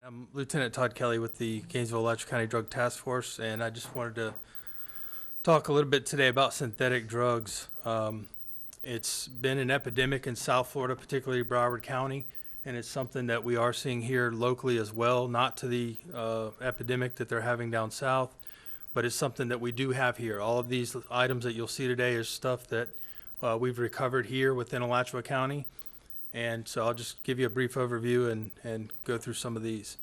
I'm Lieutenant Todd Kelly with the Gainesville-Alachua County Drug Task Force, and I just wanted to talk a little bit today about synthetic drugs. It's been an epidemic in South Florida, particularly Broward County, and it's something that we are seeing here locally as well, not to the epidemic that they're having down south, but it's something that we do have here. All of these items that you'll see today is stuff that we've recovered here within Alachua County. And so I'll just give you a brief overview and go through some of these.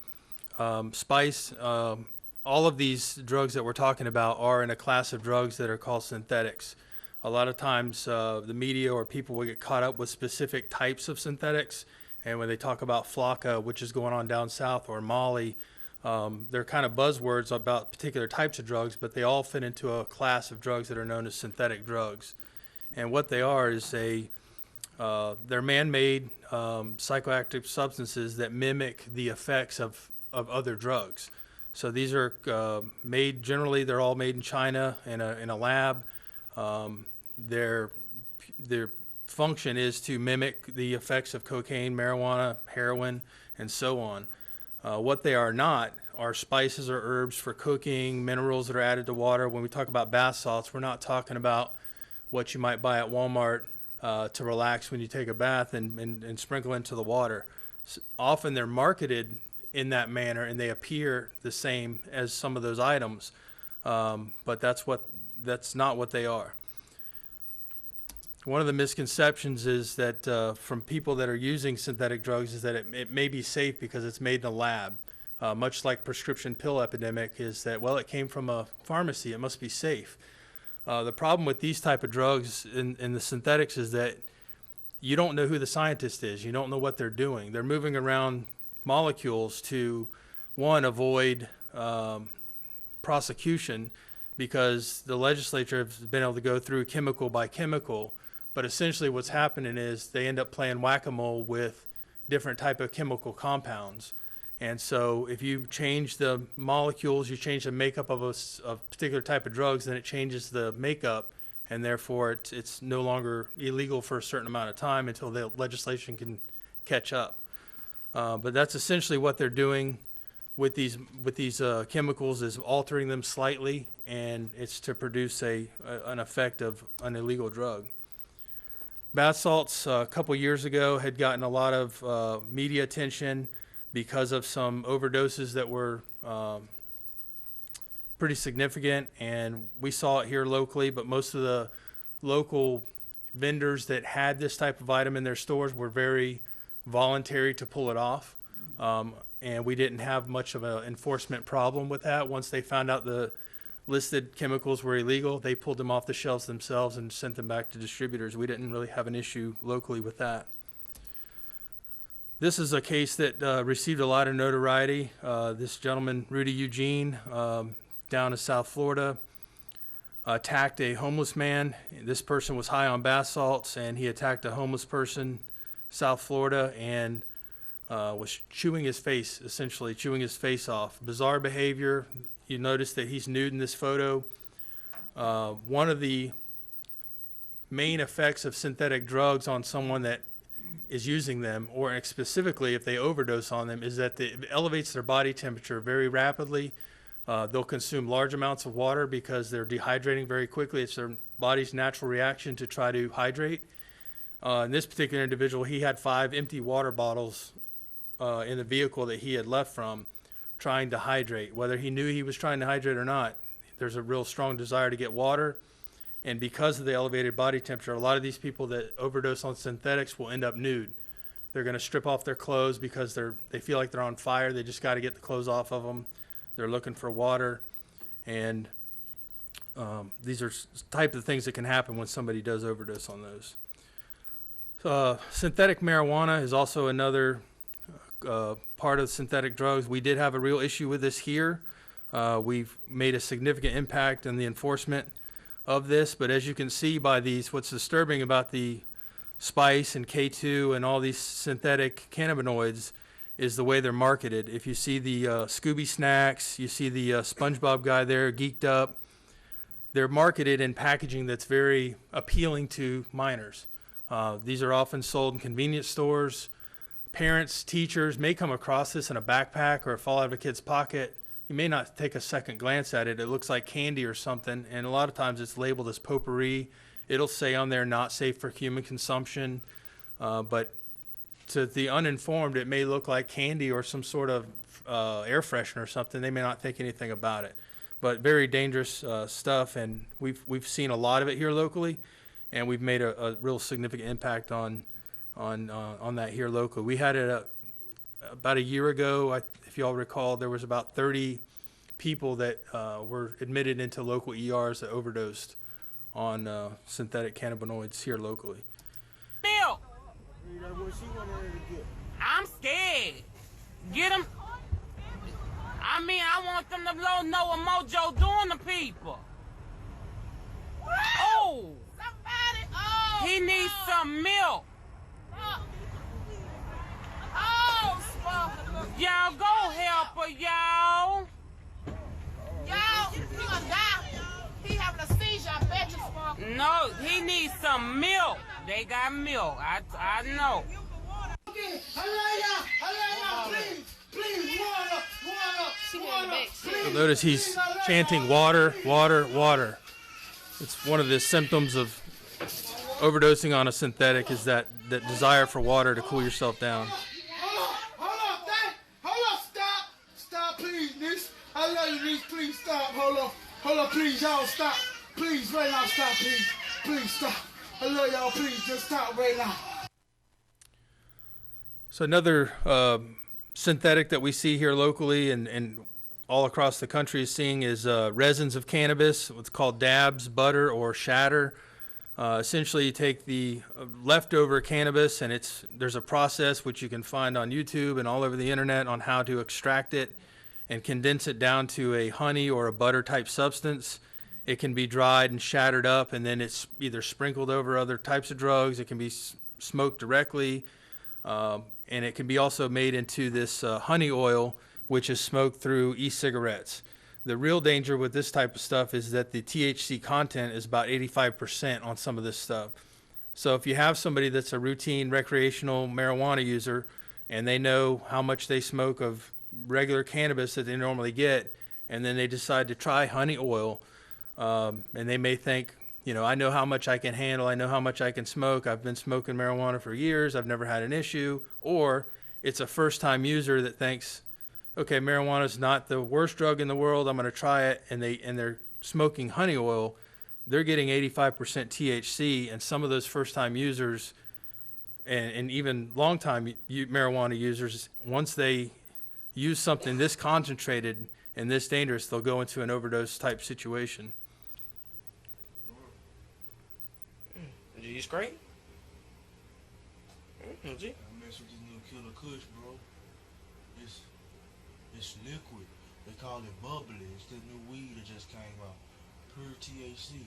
Spice, all of these drugs that we're talking about are in a class of drugs that are called synthetics. A lot of times the media or people will get caught up with specific types of synthetics, and when they talk about Flocka, which is going on down south, or Molly, they're kind of buzzwords about particular types of drugs, but they all fit into a class of drugs that are known as synthetic drugs. And what they are is they're man-made psychoactive substances that mimic the effects of other drugs. So these are generally they're all made in China in a lab. Their function is to mimic the effects of cocaine, marijuana, heroin, and so on. What they are not are spices or herbs for cooking, minerals that are added to water. When we talk about bath salts, we're not talking about what you might buy at Walmart to relax when you take a bath and sprinkle into the water. Often they're marketed in that manner and they appear the same as some of those items, but that's not what they are. One of the misconceptions is that from people that are using synthetic drugs is that it may be safe because it's made in a lab. Much like prescription pill epidemic is that, well, it came from a pharmacy, it must be safe. The problem with these type of drugs in the synthetics is that you don't know who the scientist is. You don't know what they're doing. They're moving around molecules to, one, avoid prosecution because the legislature has been able to go through chemical by chemical. But essentially what's happening is they end up playing whack-a-mole with different type of chemical compounds. And so if you change the molecules, you change the makeup of a particular type of drugs, then it changes the makeup, and therefore it's no longer illegal for a certain amount of time until the legislation can catch up. But that's essentially what they're doing with these chemicals, is altering them slightly, and it's to produce an effect of an illegal drug. Bath salts a couple years ago had gotten a lot of media attention because of some overdoses that were pretty significant, and we saw it here locally, but most of the local vendors that had this type of item in their stores were very voluntary to pull it off, and we didn't have much of an enforcement problem with that. Once they found out the listed chemicals were illegal, they pulled them off the shelves themselves and sent them back to distributors. We didn't really have an issue locally with that. This is a case that received a lot of notoriety. This gentleman, Rudy Eugene, down in South Florida, attacked a homeless man. This person was high on bath salts, and he attacked a homeless person, South Florida, and was chewing his face, essentially chewing his face off. Bizarre behavior. You notice that he's nude in this photo. One of the main effects of synthetic drugs on someone that is using them, or specifically if they overdose on them, is that it elevates their body temperature very rapidly. They'll consume large amounts of water because they're dehydrating very quickly. It's their body's natural reaction to try to hydrate. In this particular individual, he had 5 empty water bottles in the vehicle that he had left from, trying to hydrate. Whether he knew he was trying to hydrate or not, there's a real strong desire to get water. And because of the elevated body temperature, a lot of these people that overdose on synthetics will end up nude. They're going to strip off their clothes because they feel like they're on fire. They just got to get the clothes off of them. They're looking for water. And these are type of things that can happen when somebody does overdose on those. Synthetic marijuana is also another part of synthetic drugs. We did have a real issue with this here. We've made a significant impact in the enforcement of this, but as you can see by these, what's disturbing about the spice and K2 and all these synthetic cannabinoids is the way they're marketed. If you see the Scooby Snacks, you see the SpongeBob guy there, geeked up, they're marketed in packaging that's very appealing to minors. These are often sold in convenience stores. parents, teachers may come across this in a backpack or fall out of a kid's pocket. You may not take a second glance at it. It looks like candy or something, and a lot of times it's labeled as potpourri. It'll say on there, not safe for human consumption, but to the uninformed, it may look like candy or some sort of air freshener or something. They may not think anything about it, but very dangerous stuff, and we've seen a lot of it here locally, and we've made a real significant impact on that here locally. We had it about a year ago. If y'all recall, there was about 30 people that were admitted into local ERs that overdosed on synthetic cannabinoids here locally. Milk. I'm scared. Get them. I mean, I want them to know what Mojo doing to people. Oh, somebody. Oh, he needs some milk. Y'all go help her, y'all. Y'all, he gonna die. He having a seizure, I bet you, Sparkle. No, he needs some milk. They got milk. I know. You'll notice he's chanting water, water, water. It's one of the symptoms of overdosing on a synthetic is that desire for water to cool yourself down. I love you, niece. Please stop. Hold up, please, y'all stop. Please, right now, stop, please. Please stop. I love y'all, please, just stop right now. So another synthetic that we see here locally and all across the country is seeing is resins of cannabis, what's called dabs, butter, or shatter. Essentially, you take the leftover cannabis, and there's a process which you can find on YouTube and all over the internet on how to extract it and condense it down to a honey or a butter type substance. It can be dried and shattered up, and then it's either sprinkled over other types of drugs. It can be smoked directly, and it can be also made into this honey oil, which is smoked through e-cigarettes. The real danger with this type of stuff is that the THC content is about 85% on some of this stuff. So if you have somebody that's a routine recreational marijuana user and they know how much they smoke of regular cannabis that they normally get, and then they decide to try honey oil, and they may think, I know how much I can handle, I know how much I can smoke, I've been smoking marijuana for years, I've never had an issue, or it's a first-time user that thinks, okay, marijuana is not the worst drug in the world, I'm going to try it, and they're smoking honey oil. They're getting 85% THC, and some of those first-time users and even long-time marijuana users, once they use something this concentrated and this dangerous, they'll go into an overdose type situation. Did you scrape? Did you? I mess with this new killer kush, bro. It's liquid. They call it bubbly. It's the new weed that just came out. Pure THC.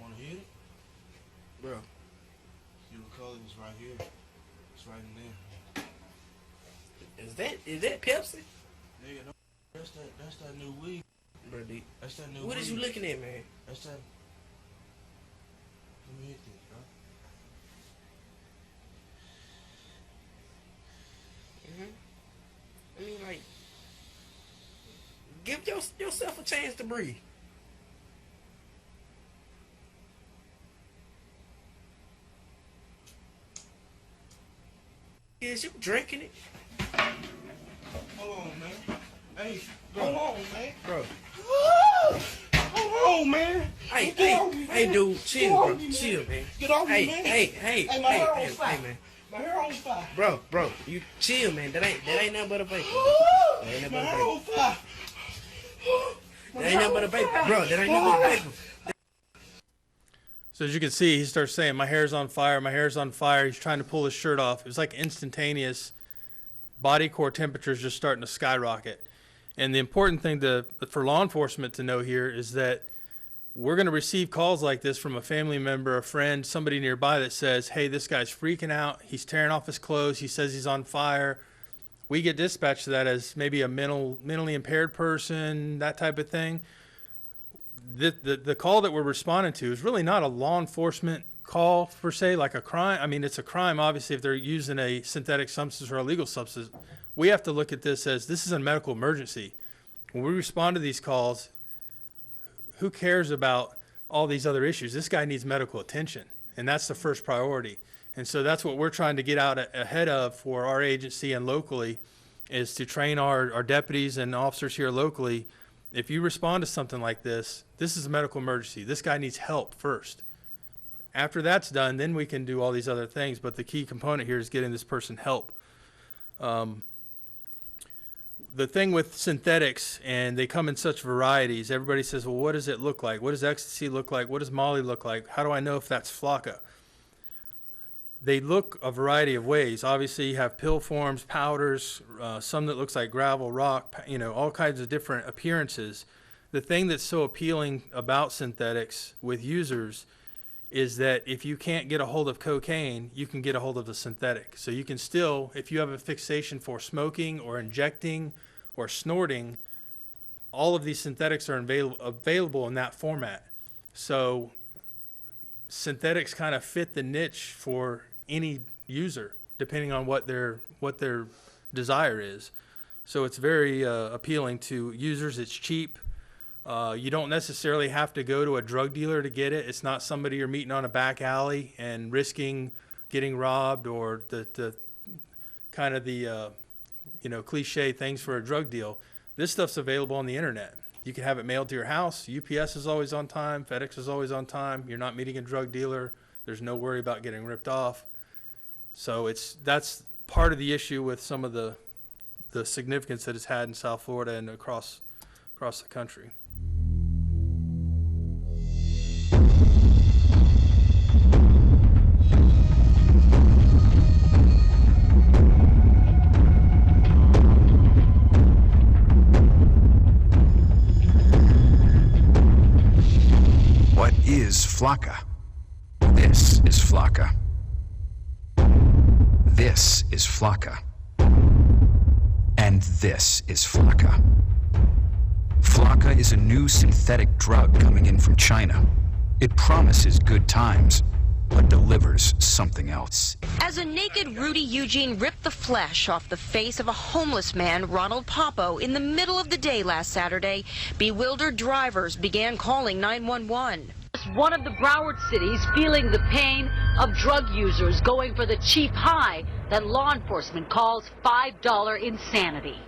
Wanna hit it? Bro. See the color is right here. It's right in there. Is that Pepsi? Nigga, no, that's that new weed. Bro, That's that new what weed. is you looking at, man? That's that. Let me hit this, bro. I mean, like, give yourself a chance to breathe. Is you drinking it? Hold on, man. Hey, hold on, man. Bro. Hold on, man. Hey, dude, chill, bro. Chill, man. Get off me, man. Hey, my hair on fire. hey, man. My hair on fire. Bro, you chill, man. That ain't nothing but a vapor. That ain't nothing My but a hair vapor. on fire. That ain't nothing but a vapor. Bro, that ain't nothing but a vapor. So as you can see, he starts saying, my hair's on fire, my hair's on fire. He's trying to pull his shirt off. It was like instantaneous. Body core temperatures just starting to skyrocket. And the important thing for law enforcement to know here is that we're going to receive calls like this from a family member, a friend, somebody nearby that says, hey, this guy's freaking out. He's tearing off his clothes. He says he's on fire. We get dispatched to that as maybe a mentally impaired person, that type of thing. The call that we're responding to is really not a law enforcement call per se, like a crime. I mean, it's a crime, obviously, if they're using a synthetic substance or a legal substance. We have to look at this as this is a medical emergency. When we respond to these calls, who cares about all these other issues? This guy needs medical attention, and that's the first priority. And so that's what we're trying to get out ahead of for our agency and locally, is to train our deputies and officers here locally. If you respond to something like this, this is a medical emergency. This guy needs help first. After that's done, then we can do all these other things. But the key component here is getting this person help. The thing with synthetics, and they come in such varieties, everybody says, well, what does it look like? What does ecstasy look like? What does Molly look like? How do I know if that's Flocka? They look a variety of ways. Obviously, you have pill forms, powders, some that looks like gravel, rock, all kinds of different appearances. The thing that's so appealing about synthetics with users is that if you can't get a hold of cocaine, you can get a hold of the synthetic. So you can still, if you have a fixation for smoking or injecting or snorting, all of these synthetics are available in that format. So synthetics kind of fit the niche for any user, depending on what their desire is. So it's very appealing to users. It's cheap. You don't necessarily have to go to a drug dealer to get it. It's not somebody you're meeting on a back alley and risking getting robbed, or the kind of the cliche things for a drug deal. This stuff's available on the internet. You can have it mailed to your house. UPS is always on time. FedEx is always on time. You're not meeting a drug dealer. There's no worry about getting ripped off. So that's part of the issue with some of the significance that it's had in South Florida and across the country. What is Flocka? This is Flocka. This is Flocka. And this is Flocka. Flocka is a new synthetic drug coming in from China. It promises good times, but delivers something else. As a naked Rudy Eugene ripped the flesh off the face of a homeless man, Ronald Popo, in the middle of the day last Saturday, bewildered drivers began calling 911. One of the Broward cities feeling the pain of drug users going for the cheap high that law enforcement calls $5 insanity.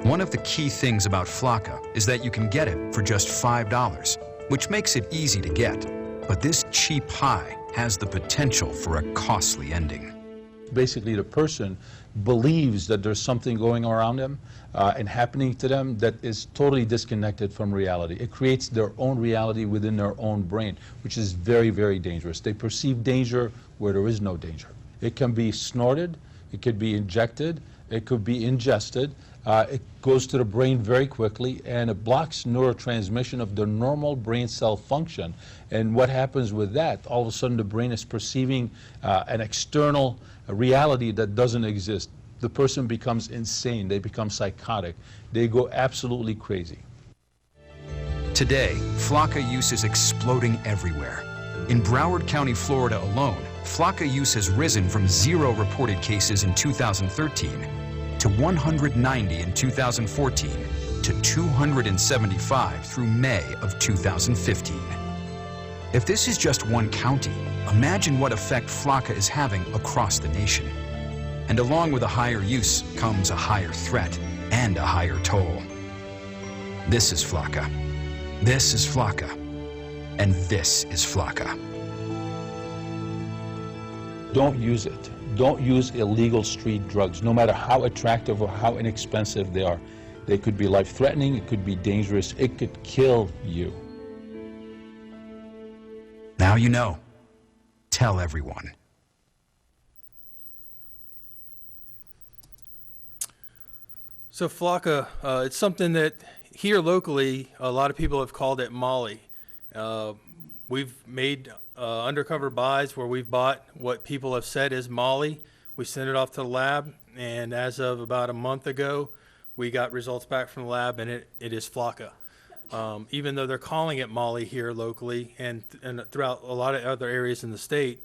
One of the key things about Flocka is that you can get it for just $5, which makes it easy to get. But this cheap high has the potential for a costly ending. Basically, the person believes that there's something going around them and happening to them that is totally disconnected from reality. It creates their own reality within their own brain, which is very, very dangerous. They perceive danger where there is no danger. It can be snorted, it could be injected, it could be ingested. It goes to the brain very quickly, and it blocks neurotransmission of the normal brain cell function. And what happens with that? All of a sudden, the brain is perceiving an external reality that doesn't exist. The person becomes insane. They become psychotic. They go absolutely crazy. Today, Flocka use is exploding everywhere. In Broward County, Florida alone, Flocka use has risen from 0 reported cases in 2013 to 190 in 2014 to 275 through May of 2015. If this is just one county, imagine what effect Flocka is having across the nation. And along with a higher use comes a higher threat and a higher toll. This is Flocka. This is Flocka. And this is Flocka. Don't use it. Don't use illegal street drugs, no matter how attractive or how inexpensive they are. They could be life-threatening, it could be dangerous, it could kill you. Now you know. Tell everyone. So Flocka, it's something that here locally, a lot of people have called it Molly. We've made undercover buys where we've bought what people have said is Molly. We sent it off to the lab, and as of about a month ago, we got results back from the lab, and it is Flocka. Even though they're calling it Molly here locally and throughout a lot of other areas in the state,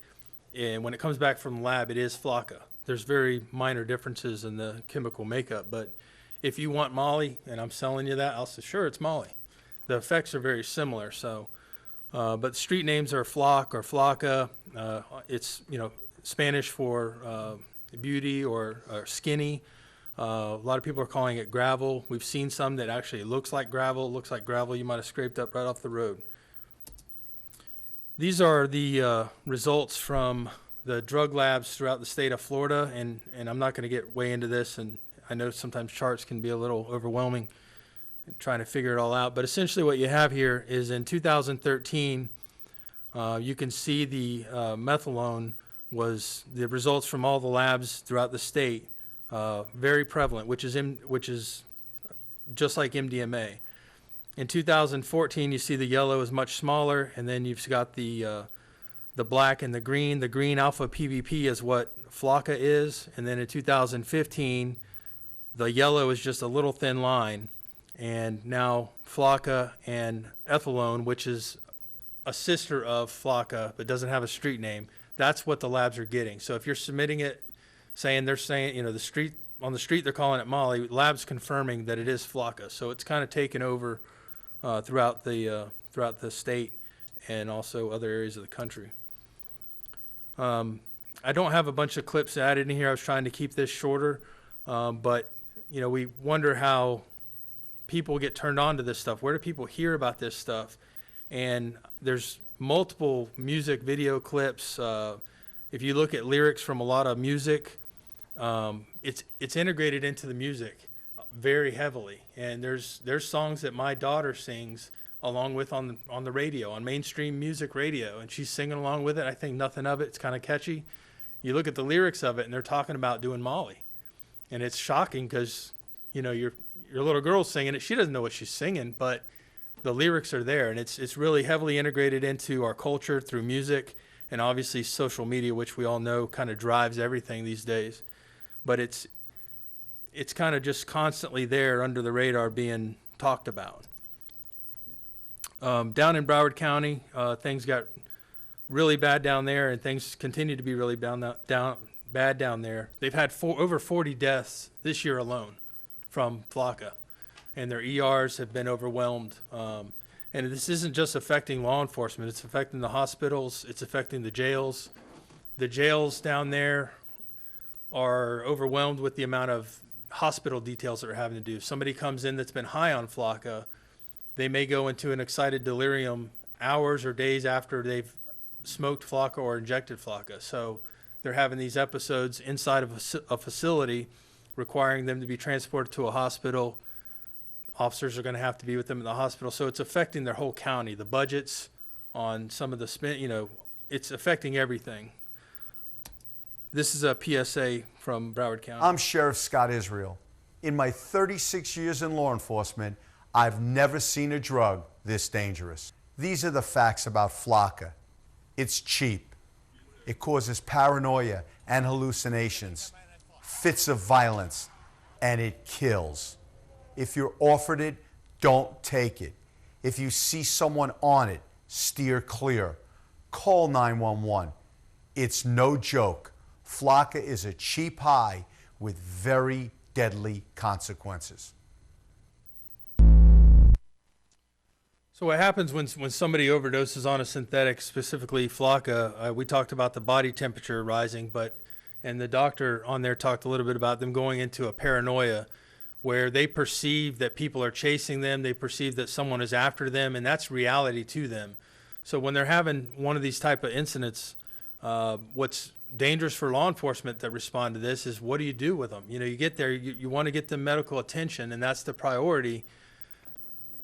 and when it comes back from the lab, it is Flocka. There's very minor differences in the chemical makeup, but if you want Molly, and I'm selling you that, I'll say, sure, it's Molly. The effects are very similar, so, but street names are Flock or Flocka. It's, Spanish for beauty or skinny. A lot of people are calling it gravel. We've seen some that actually looks like gravel you might have scraped up right off the road. These are the results from the drug labs throughout the state of Florida, and I'm not going to get way into this, and I know sometimes charts can be a little overwhelming trying to figure it all out, but essentially what you have here is in 2013, you can see the methylone was the results from all the labs throughout the state, very prevalent, which is just like MDMA. In 2014, you see the yellow is much smaller, and then you've got the black and the green. The green alpha PVP is what Flocka is, and then in 2015, the yellow is just a little thin line, and now Flocka and ethylone, which is a sister of Flocka but doesn't have a street name, that's what the labs are getting. So if you're submitting it, they're saying, on the street they're calling it Molly, labs confirming that it is Flocka. So it's kind of taken over throughout the state and also other areas of the country. I don't have a bunch of clips added in here. I was trying to keep this shorter, but we wonder how people get turned on to this stuff. Where do people hear about this stuff? And there's multiple music video clips. If you look at lyrics from a lot of music, it's integrated into the music very heavily. And there's songs that my daughter sings along with on the radio, on mainstream music radio, and she's singing along with it. I think nothing of it. It's kind of catchy. You look at the lyrics of it, and they're talking about doing Molly, and it's shocking because your little girl's singing it. She doesn't know what she's singing, but the lyrics are there, and it's really heavily integrated into our culture through music and obviously social media, which we all know kind of drives everything these days. But it's kind of just constantly there under the radar being talked about. Down in Broward County, things got really bad down there, and things continue to be really bad down there. They've had over 40 deaths this year alone from Flocka, and their ERs have been overwhelmed. And this isn't just affecting law enforcement. It's affecting the hospitals. It's affecting the jails. The jails down there are overwhelmed with the amount of hospital details that they're having to do. If somebody comes in that's been high on Flocka, they may go into an excited delirium hours or days after they've smoked Flocka or injected Flocka. So they're having these episodes inside of a facility, requiring them to be transported to a hospital. Officers are going to have to be with them in the hospital. So it's affecting their whole county. The budgets on some of the it's affecting everything. This is a PSA from Broward County. I'm Sheriff Scott Israel. In my 36 years in law enforcement, I've never seen a drug this dangerous. These are the facts about Flocka. It's cheap. It causes paranoia and hallucinations, fits of violence, and it kills. If you're offered it, don't take it. If you see someone on it, steer clear. Call 911. It's no joke. Flocka is a cheap high with very deadly consequences. So what happens when somebody overdoses on a synthetic, specifically Flocka? We talked about the body temperature rising, and the doctor on there talked a little bit about them going into a paranoia where they perceive that people are chasing them, they perceive that someone is after them, and that's reality to them. So when they're having one of these type of incidents, what's dangerous for law enforcement that respond to this is, what do you do with them? You get there, you want to get them medical attention, and that's the priority.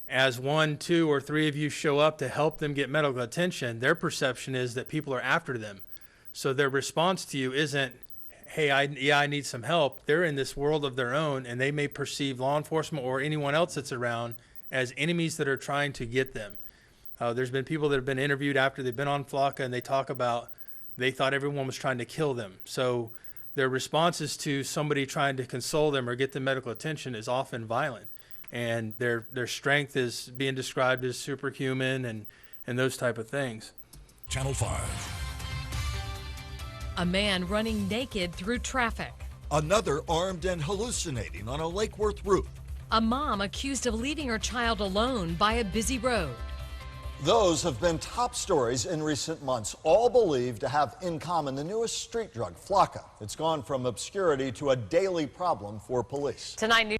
As 1, 2, or 3 of you show up to help them get medical attention, their perception is that people are after them. So their response to you isn't, hey, I need some help. They're in this world of their own, and they may perceive law enforcement or anyone else that's around as enemies that are trying to get them. There's been people that have been interviewed after they've been on Flocka, and they talk about they thought everyone was trying to kill them. So their responses to somebody trying to console them or get them medical attention is often violent. and their strength is being described as superhuman and those type of things. Channel 5. A man running naked through traffic. Another armed and hallucinating on a Lake Worth roof. A mom accused of leaving her child alone by a busy road. Those have been top stories in recent months, all believed to have in common the newest street drug, Flocka. It's gone from obscurity to a daily problem for police. Tonight,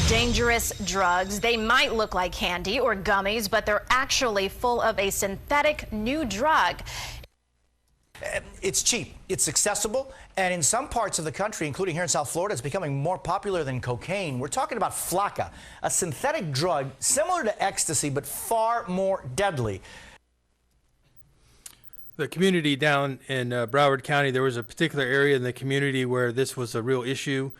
dangerous drugs. They might look like candy or gummies, but they're actually full of a synthetic new drug. It's cheap, it's accessible, and in some parts of the country, including here in South Florida, it's becoming more popular than cocaine. We're talking about Flocka, a synthetic drug similar to ecstasy, but far more deadly. The community down in Broward County, there was a particular area in the community where this was a real issue.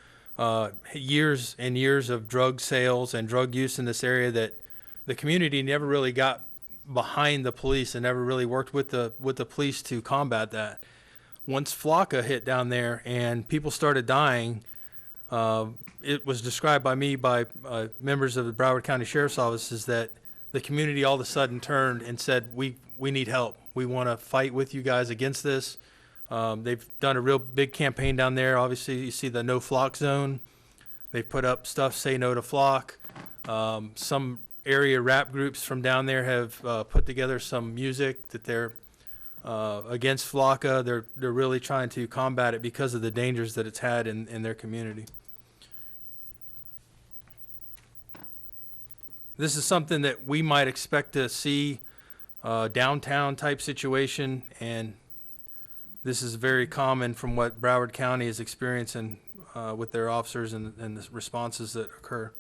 Years and years of drug sales and drug use in this area that the community never really got behind the police and never really worked with the police to combat that. Once Flocka hit down there and people started dying, it was described by me by members of the Broward County Sheriff's Office is that the community all of a sudden turned and said, we need help. We want to fight with you guys against this. They've done a real big campaign down there. Obviously, you see the No Flock Zone. They've put up stuff, say no to flock. Some area rap groups from down there have put together some music that they're against Flocka. They're really trying to combat it because of the dangers that it's had in their community. This is something that we might expect to see downtown type situation, and this is very common from what Broward County is experiencing with their officers and the responses that occur.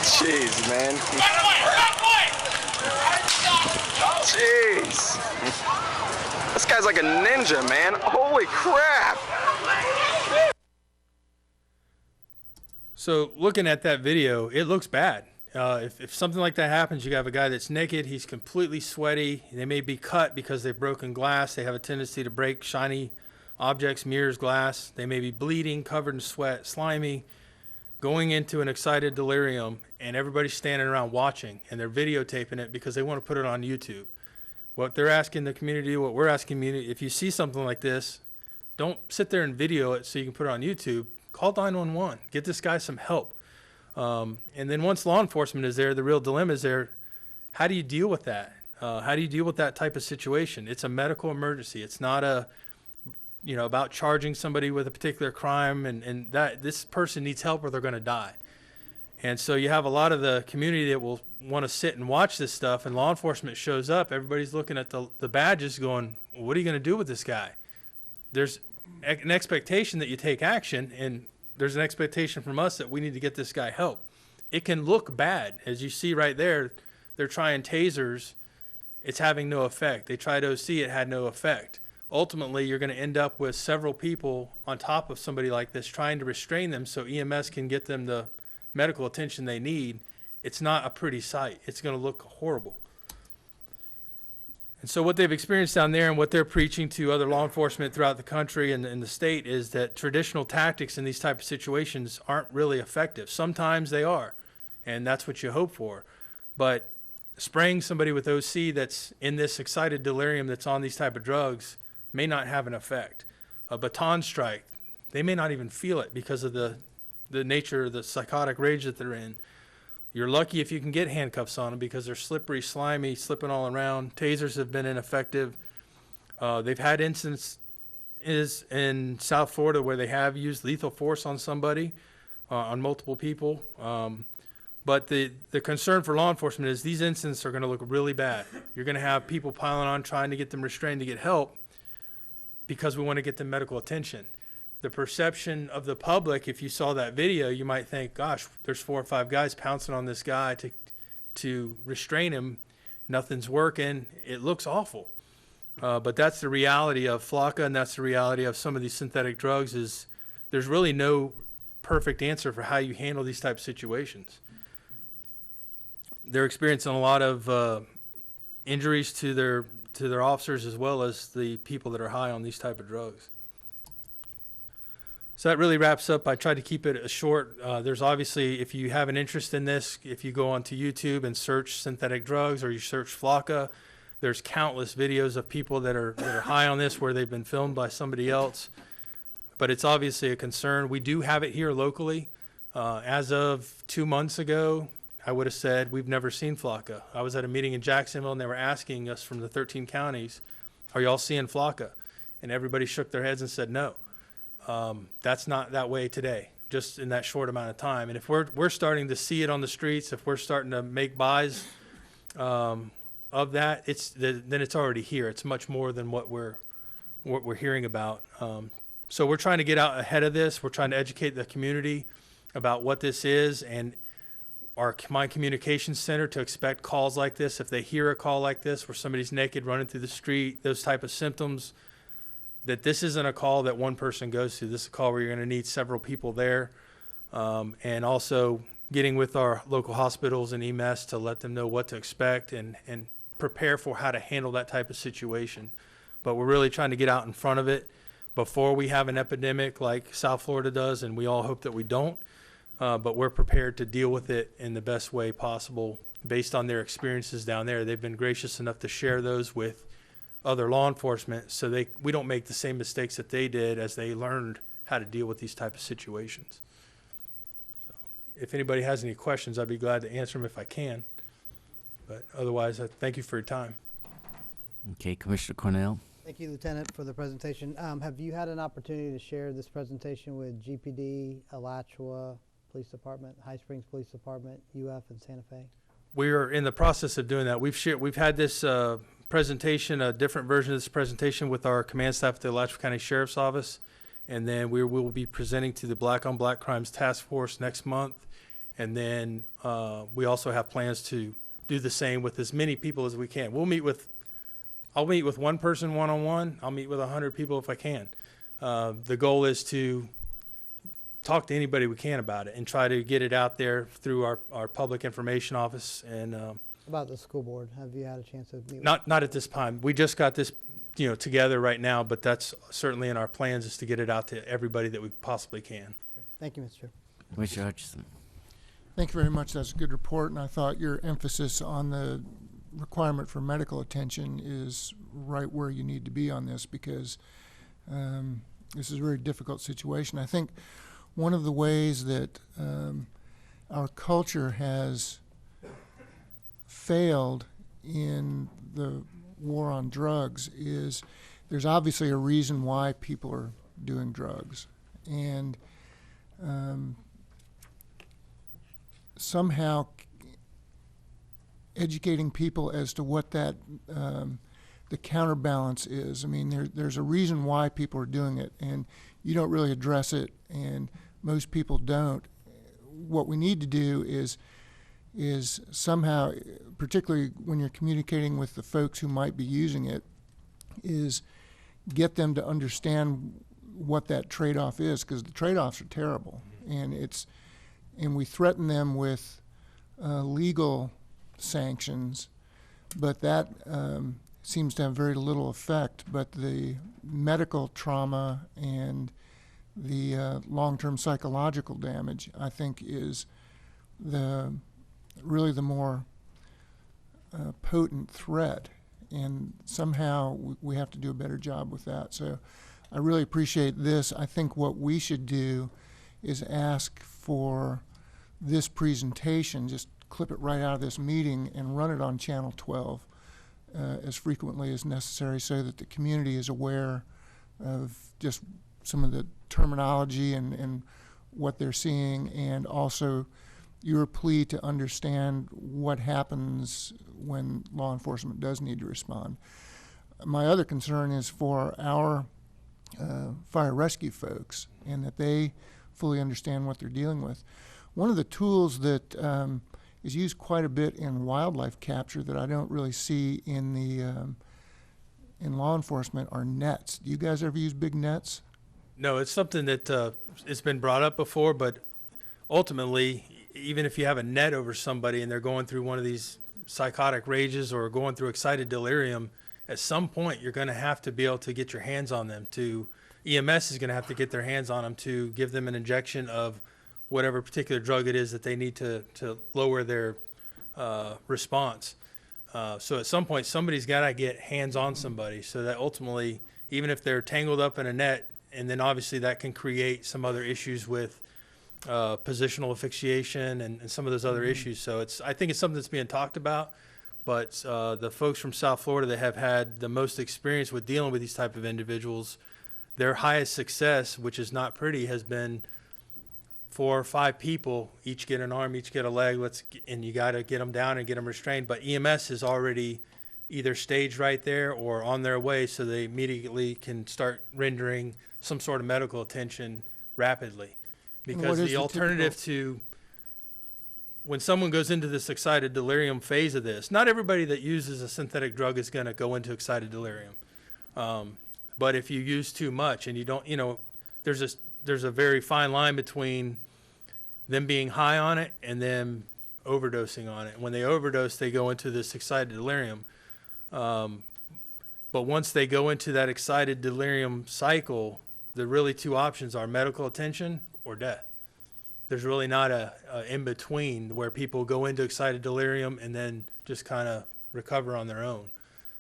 Jeez, man. Jeez. This guy's like a ninja, man. Holy crap. So looking at that video, it looks bad. If something like that happens, you have a guy that's naked, he's completely sweaty, they may be cut because they've broken glass, they have a tendency to break shiny objects, mirrors, glass, they may be bleeding, covered in sweat, slimy, going into an excited delirium, and everybody's standing around watching, and they're videotaping it because they want to put it on YouTube. What they're asking the community, what we're asking the community, if you see something like this, don't sit there and video it so you can put it on YouTube. Call 911, get this guy some help. And then once law enforcement is there, the real dilemma is there, how do you deal with that? How do you deal with that type of situation? It's a medical emergency. It's not about charging somebody with a particular crime and that this person needs help or they're going to die. And so you have a lot of the community that will want to sit and watch this stuff, and law enforcement shows up. Everybody's looking at the badges going, well, what are you going to do with this guy? There's an expectation that you take action, and there's an expectation from us that we need to get this guy help. It can look bad. As you see right there, they're trying tasers. It's having no effect. They tried OC, it had no effect. Ultimately, you're going to end up with several people on top of somebody like this trying to restrain them so EMS can get them the medical attention they need. It's not a pretty sight. It's going to look horrible. And so what they've experienced down there and what they're preaching to other law enforcement throughout the country and the state is that traditional tactics in these type of situations aren't really effective. Sometimes they are, and that's what you hope for. But spraying somebody with OC that's in this excited delirium that's on these type of drugs may not have an effect. A baton strike, they may not even feel it because of the nature of the psychotic rage that they're in. You're lucky if you can get handcuffs on them because they're slippery, slimy, slipping all around. Tasers have been ineffective. They've had instances in South Florida where they have used lethal force on somebody, on multiple people. But the concern for law enforcement is these incidents are going to look really bad. You're going to have people piling on trying to get them restrained to get help because we want to get them medical attention. The perception of the public, if you saw that video, you might think, gosh, there's 4 or 5 guys pouncing on this guy to restrain him. Nothing's working. It looks awful. But that's the reality of Flocka, and that's the reality of some of these synthetic drugs is there's really no perfect answer for how you handle these type of situations. They're experiencing a lot of injuries to their officers as well as the people that are high on these type of drugs. So that really wraps up. I tried to keep it short. There's obviously, if you have an interest in this, if you go onto YouTube and search synthetic drugs or you search Flocka, there's countless videos of people that are high on this where they've been filmed by somebody else. But it's obviously a concern. We do have it here locally. As of 2 months ago, I would have said we've never seen Flocka. I was at a meeting in Jacksonville and they were asking us from the 13 counties, are y'all seeing Flocka? And everybody shook their heads and said no. That's not that way today, just in that short amount of time. And if we're starting to see it on the streets, if we're starting to make buys of that, then it's already here. It's much more than what we're hearing about. So we're trying to get out ahead of this. We're trying to educate the community about what this is, and our Combined Communications Center to expect calls like this. If they hear a call like this where somebody's naked running through the street, those type of symptoms, that this isn't a call that one person goes to. This is a call where you're going to need several people there. And also getting with our local hospitals and EMS to let them know what to expect and prepare for how to handle that type of situation. But we're really trying to get out in front of it before we have an epidemic like South Florida does, and we all hope that we don't. But we're prepared to deal with it in the best way possible based on their experiences down there. They've been gracious enough to share those with other law enforcement so we don't make the same mistakes that they did as they learned how to deal with these type of situations. So if anybody has any questions, I'd be glad to answer them if I can. But otherwise, I thank you for your time. Okay, Commissioner Cornell. Thank you, Lieutenant, for the presentation. Have you had an opportunity to share this presentation with GPD, Alachua Police Department, High Springs Police Department, UF, and Santa Fe? We are in the process of doing that. We've had this presentation, a different version of this presentation with our command staff at the Alachua County Sheriff's Office, and then we will be presenting to the Black on Black Crimes Task Force next month, and then we also have plans to do the same with as many people as we can. I'll meet with one person one-on-one. I'll meet with 100 people if I can. The goal is to talk to anybody we can about it and try to get it out there through our public information office. And about the school board, have you had a chance to meet? Not at this time. We just got this, together right now. But that's certainly in our plans, is to get it out to everybody that we possibly can. Thank you, Mr. Chair. Commissioner Hutchison. Thank you very much. That's a good report, and I thought your emphasis on the requirement for medical attention is right where you need to be on this, because this is a very difficult situation. I think one of the ways that our culture has failed in the war on drugs is there's obviously a reason why people are doing drugs, and somehow educating people as to what that the counterbalance is. I mean, there's a reason why people are doing it, and you don't really address it, and most people don't. What we need to do is somehow, particularly when you're communicating with the folks who might be using it, is get them to understand what that trade-off is, because the trade-offs are terrible, and we threaten them with legal sanctions, but that seems to have very little effect. But the medical trauma and the long-term psychological damage, I think, is really the more potent threat, and somehow we have to do a better job with that. So I really appreciate this. I think what we should do is ask for this presentation, just clip it right out of this meeting and run it on Channel 12 as frequently as necessary, so that the community is aware of just some of the terminology and what they're seeing, and also your plea to understand what happens when law enforcement does need to respond. My other concern is for our fire rescue folks, and that they fully understand what they're dealing with. One of the tools that is used quite a bit in wildlife capture that I don't really see in the in law enforcement are nets. Do you guys ever use big nets? No, it's something that it's been brought up before, but ultimately, even if you have a net over somebody and they're going through one of these psychotic rages or going through excited delirium, at some point you're going to have to be able to get your hands on them. EMS is going to have to get their hands on them to give them an injection of whatever particular drug it is that they need to lower their response. So at some point, somebody's got to get hands on somebody, so that ultimately, even if they're tangled up in a net, and then obviously that can create some other issues with positional asphyxiation and some of those other issues. So I think it's something that's being talked about, but the folks from South Florida that have had the most experience with dealing with these type of individuals, their highest success, which is not pretty, has been 4 or 5 people, each get an arm, each get a leg, and you got to get them down and get them restrained. But EMS is already either staged right there or on their way, so they immediately can start rendering some sort of medical attention rapidly. Because the alternative to when someone goes into this excited delirium phase of this, not everybody that uses a synthetic drug is going to go into excited delirium. But if you use too much and you don't, there's a very fine line between them being high on it and them overdosing on it. When they overdose, they go into this excited delirium. But once they go into that excited delirium cycle, the really 2 options are medical attention or death. There's really not a in-between where people go into excited delirium and then just kind of recover on their own.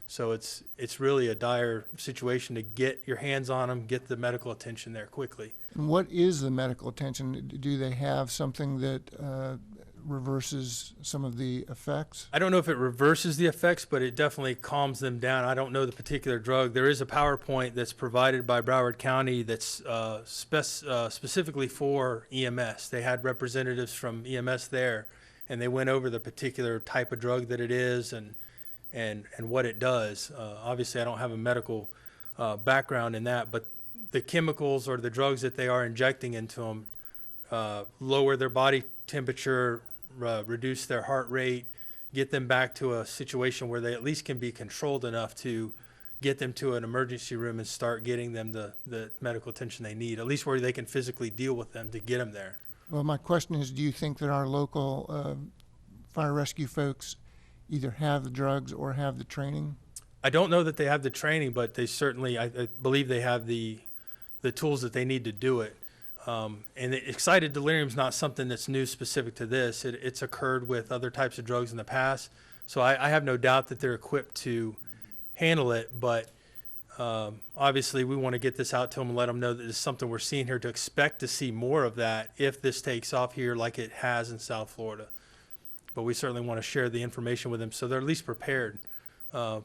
So it's really a dire situation to get your hands on them, get the medical attention there quickly. And what is the medical attention? Do they have something that reverses some of the effects? I don't know if it reverses the effects, but it definitely calms them down. I don't know the particular drug. There is a PowerPoint that's provided by Broward County that's specifically for EMS. They had representatives from EMS there, and they went over the particular type of drug that it is and what it does. Obviously, I don't have a medical background in that, but the chemicals or the drugs that they are injecting into them lower their body temperature, reduce their heart rate, get them back to a situation where they at least can be controlled enough to get them to an emergency room and start getting them the medical attention they need, at least where they can physically deal with them to get them there. Well, my question is, do you think that our local fire rescue folks either have the drugs or have the training? I don't know that they have the training, but they certainly, I believe they have the tools that they need to do it. And the excited delirium is not something that's new specific to this. It's occurred with other types of drugs in the past. So I have no doubt that they're equipped to handle it. But obviously we want to get this out to them and let them know that it's something we're seeing here, to expect to see more of that if this takes off here like it has in South Florida. But we certainly want to share the information with them so they're at least prepared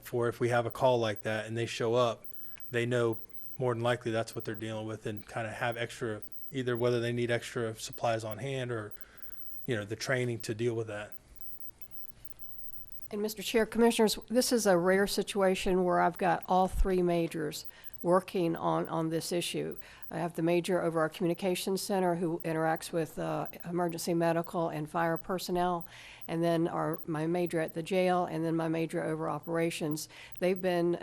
for if we have a call like that and they show up, they know more than likely that's what they're dealing with, and kind of have extra, either whether they need extra supplies on hand or, the training to deal with that. And Mr. Chair, Commissioners, this is a rare situation where I've got all 3 majors working on this issue. I have the major over our communications center who interacts with emergency medical and fire personnel, and then my major at the jail, and then my major over operations. They've been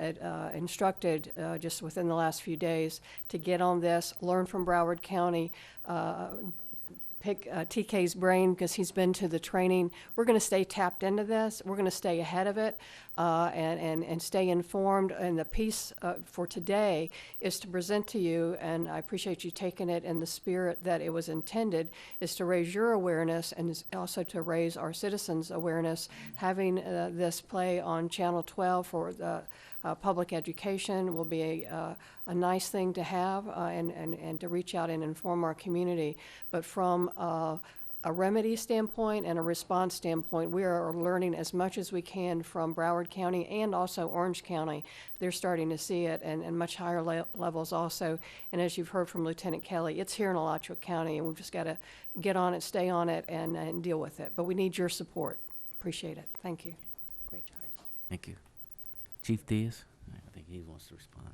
instructed just within the last few days to get on this, learn from Broward County, pick TK's brain because he's been to the training. We're going to stay tapped into this. We're going to stay ahead of it and stay informed. And the piece for today is to present to you, and I appreciate you taking it in the spirit that it was intended, is to raise your awareness and also to raise our citizens' awareness. Having this play on Channel 12 for the public education will be a nice thing to have and to reach out and inform our community. But from a remedy standpoint and a response standpoint, we are learning as much as we can from Broward County and also Orange County. They're starting to see it and much higher levels also. And as you've heard from Lieutenant Kelly, it's here in Alachua County, and we've just got to get on it, stay on it, and deal with it. But we need your support. Appreciate it. Thank you. Great job. Thank you. Chief Diaz, I think he wants to respond.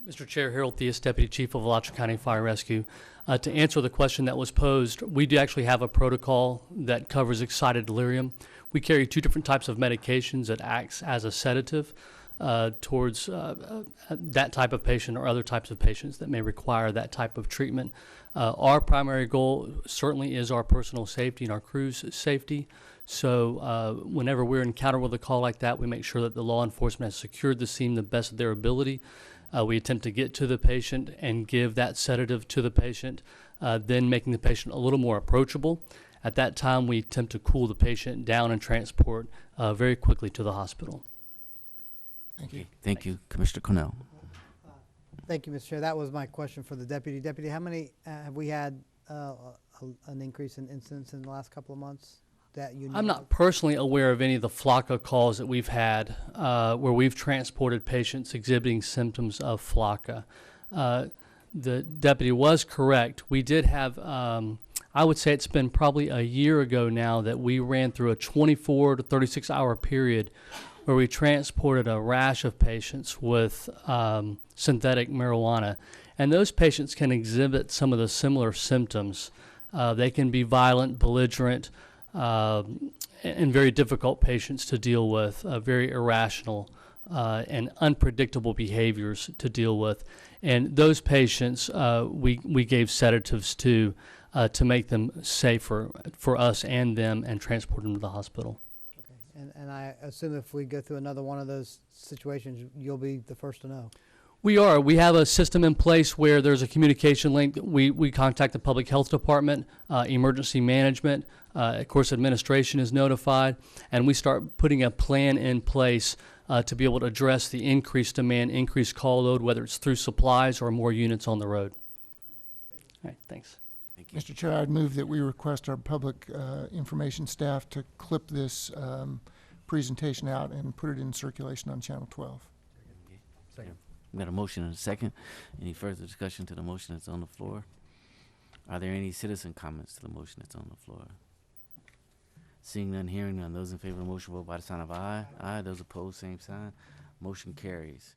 Mr. Chair, Harold Theus, Deputy Chief of Alachua County Fire Rescue. To answer the question that was posed, we do actually have a protocol that covers excited delirium. We carry 2 different types of medications that acts as a sedative towards that type of patient or other types of patients that may require that type of treatment. Our primary goal certainly is our personal safety and our crew's safety. So whenever we're encountered with a call like that, we make sure that the law enforcement has secured the scene the best of their ability. We attempt to get to the patient and give that sedative to the patient, then making the patient a little more approachable. At that time, we attempt to cool the patient down and transport very quickly to the hospital. Thank you. Thank you, Commissioner Cornell. Thank you, Mr. Chair. That was my question for the deputy. Deputy, how many have we had an increase in incidents in the last couple of months that you know I'm of? not personally aware of any of the FLACA calls that we've had where we've transported patients exhibiting symptoms of FLACA. The deputy was correct. We did have, I would say it's been probably a year ago now that we ran through a 24 to 36 hour period where we transported a rash of patients with synthetic marijuana. And those patients can exhibit some of the similar symptoms. They can be violent, belligerent, and very difficult patients to deal with, very irrational and unpredictable behaviors to deal with. And those patients we gave sedatives to make them safer for us and them and transport them to the hospital. And I assume if we go through another one of those situations, you'll be the first to know. We are. We have a system in place where there's a communication link. We contact the public health department, emergency management, of course administration is notified, and we start putting a plan in place to be able to address the increased demand, increased call load, whether it's through supplies or more units on the road. All right, thanks. Mr. Chair, I'd move that we request our public information staff to clip this presentation out and put it in circulation on Channel 12. Second. We got a motion and a second. Any further discussion to the motion that's on the floor? Are there any citizen comments to the motion that's on the floor? Seeing none, hearing none, those in favor of the motion vote by the sign of aye. Aye. Those opposed, same sign. Motion carries.